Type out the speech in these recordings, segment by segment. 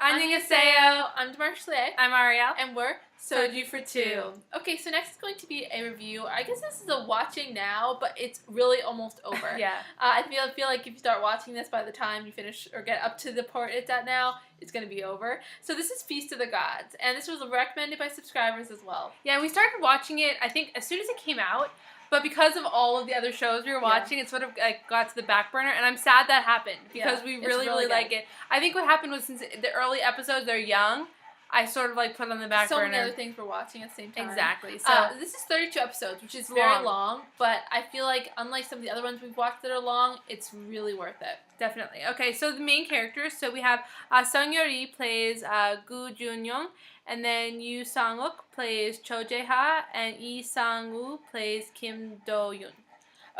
Annyeonghaseyo. I'm Demarshlee. I'm Ariel. And we're Soju for Two. Okay, so next is going to be a review. I guess this is a watching now, but it's really almost over. Yeah. I feel like if you start watching this by the time you finish or get up to the part it's at now, it's going to be over. So this is Feast of the Gods, and this was recommended by subscribers as well. Yeah, we started watching it, I think, as soon as it came out. But because of all of the other shows we were watching, it sort of got to the back burner, and I'm sad that happened because we really like it. I think what happened was since the early episodes are young, I sort of put it on the back burner. So many other things we're watching at the same time. Exactly. So this is 32 episodes, which is very long, but I feel like unlike some of the other ones we've watched that are long, it's really worth it. Definitely. Okay, so the main characters. So we have Sung Yeori plays Gu Junyoung, and then Yoo Sang-wook plays Cho Jae-ha, and Lee Sang-woo plays Kim Do-yoon.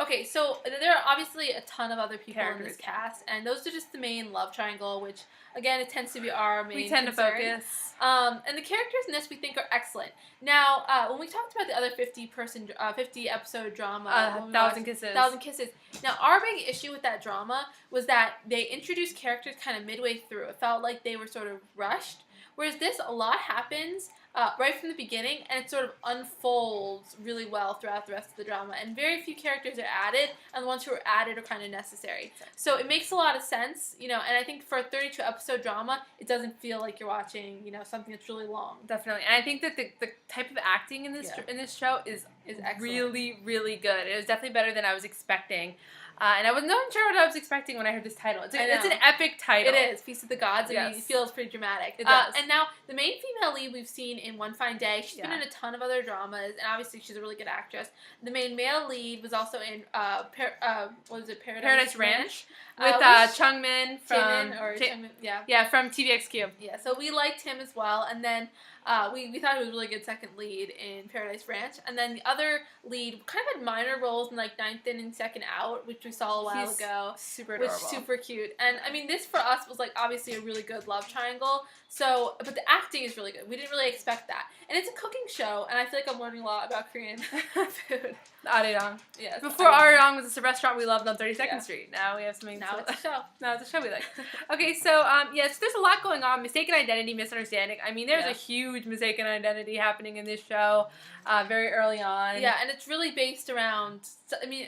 Okay, so there are obviously a ton of other people in this cast, and those are just the main love triangle, which, again, it tends to be our main concern. To focus. And the characters in this we think are excellent. Now, when we talked about the other 50-episode drama, 1,000 Kisses. 1,000 Kisses. Now, our big issue with that drama was that they introduced characters kind of midway through. It felt like they were sort of rushed. Whereas this, a lot happens right from the beginning, and it sort of unfolds really well throughout the rest of the drama. And very few characters are added, and the ones who are added are kind of necessary. So it makes a lot of sense, and I think for a 32-episode drama, it doesn't feel like you're watching, something that's really long. Definitely. And I think that the type of acting in this show is excellent. Really, really good. It was definitely better than I was expecting. And I wasn't sure what I was expecting when I heard this title. It's an epic title. It is. Feast of the Gods. I mean, it feels pretty dramatic. It does. And now, the main female lead we've seen in One Fine Day, she's been in a ton of other dramas, and obviously she's a really good actress. The main male lead was also in, Paradise Ranch? With Chungmin from... from TVXQ. Yeah, so we liked him as well, and then... we thought he was a really good second lead in Paradise Ranch. And then the other lead kind of had minor roles in Ninth Inning, Second Out, which we saw a while ago. Super adorable. Which is super cute. And I mean, this for us was obviously a really good love triangle. So, but the acting is really good. We didn't really expect that. And it's a cooking show, and I feel like I'm learning a lot about Korean food. Arirang. Yes. Before Arirang was a restaurant we loved on 32nd Street. Now we have something. Now it's a show. Now it's a show we like. Okay, so yes, there's a lot going on. Mistaken identity, misunderstanding. I mean, there's a huge mistaken identity happening in this show very early on. Yeah, and it's really based around,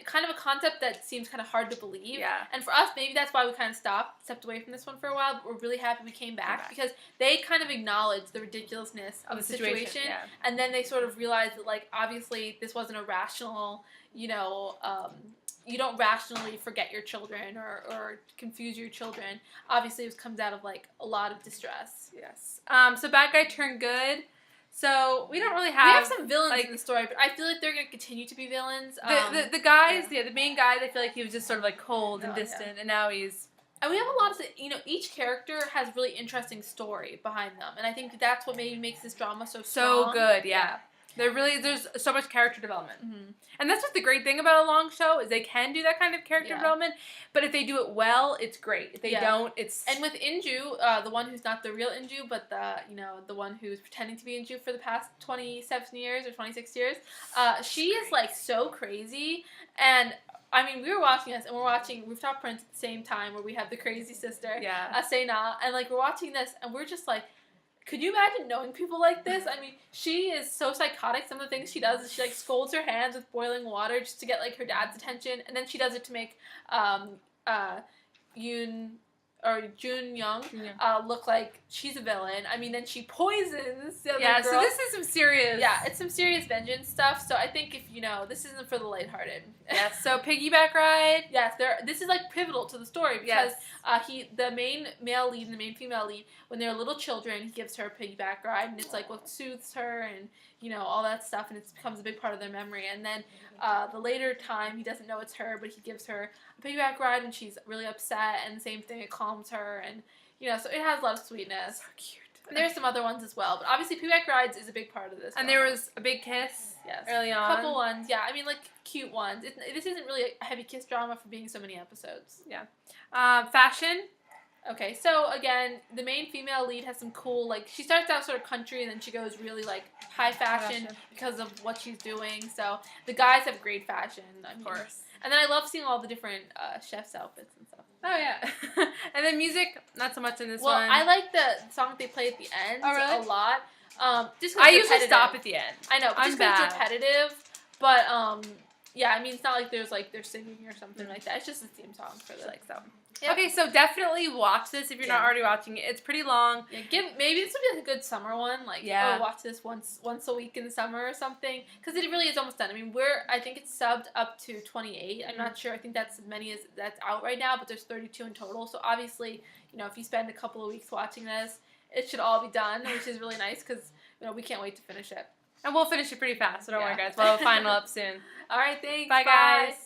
kind of a concept that seems kind of hard to believe. Yeah. And for us, maybe that's why we kind of stepped away from this one for a while, but we're really happy we came back because they kind of acknowledged the ridiculousness of the situation. Yeah. And then they sort of realized that, obviously this wasn't a rational, you don't rationally forget your children or confuse your children. Obviously, it comes out of, a lot of distress. Yes. So bad guy turned good. So we don't really have... We have some villains in the story, but I feel like they're going to continue to be villains. The guys, the main guy, I feel like he was just sort of, cold and distant, and now he's... And we have a lot of, each character has really interesting story behind them. And I think that's what maybe makes this drama so strong. So good, yeah. There's so much character development. Mm-hmm. And that's just the great thing about a long show, is they can do that kind of character development. But if they do it well, it's great. If they don't, it's... And with Inju, the one who's not the real Inju, but the one who's pretending to be Inju for the past 27 years or 26 years, she is, so crazy. And... I mean, we were watching this, and we're watching Rooftop Prince at the same time, where we have the crazy sister, Sena, and, we're watching this, and we're just could you imagine knowing people like this? I mean, she is so psychotic. Some of the things she does is she, scolds her hands with boiling water just to get, her dad's attention, and then she does it to make, Jun Young look like she's a villain. I mean, then she poisons the other girl. So this is some serious... Yeah, it's some serious vengeance stuff. So I think if, this isn't for the lighthearted. Yes, so piggyback ride. Yes, this is, pivotal to the story because the main male lead and the main female lead, when they're little children, he gives her a piggyback ride, and it's, what soothes her and, all that stuff, and it becomes a big part of their memory. And then the later time, he doesn't know it's her, but he gives her a piggyback ride when she's really upset, and the same thing, it calms her, and, so it has a lot of sweetness. So cute. And there's some other ones as well, but obviously piggyback rides is a big part of this. And there was a big kiss early on. A couple ones, yeah. I mean, cute ones. This isn't really a heavy kiss drama for being so many episodes. Yeah. Fashion. Okay, so again, the main female lead has some cool, she starts out sort of country, and then she goes really, high fashion because of what she's doing. So the guys have great fashion, of course. And then I love seeing all the different chef's outfits and stuff. Oh yeah. And then music, not so much in this well, one. I like the song that they play at the end a lot. Just 'cause I it's usually repetitive. stop at the end. I know, but I'm just 'cause bad. it's repetitive. But yeah, I mean, it's not like there's like they're singing or something like that. It's just a theme song for the Like so. Yep. Okay, so definitely watch this if you're not already watching it. It's pretty long. Yeah, maybe this would be like a good summer one. Like, watch this once a week in the summer or something. Because it really is almost done. I mean, I think it's subbed up to 28. I'm not sure. I think that's as many as that's out right now, but there's 32 in total. So obviously, if you spend a couple of weeks watching this, it should all be done, which is really nice because we can't wait to finish it. And we'll finish it pretty fast, so don't worry, guys. We'll have a final up soon. All right, thanks. Bye, guys.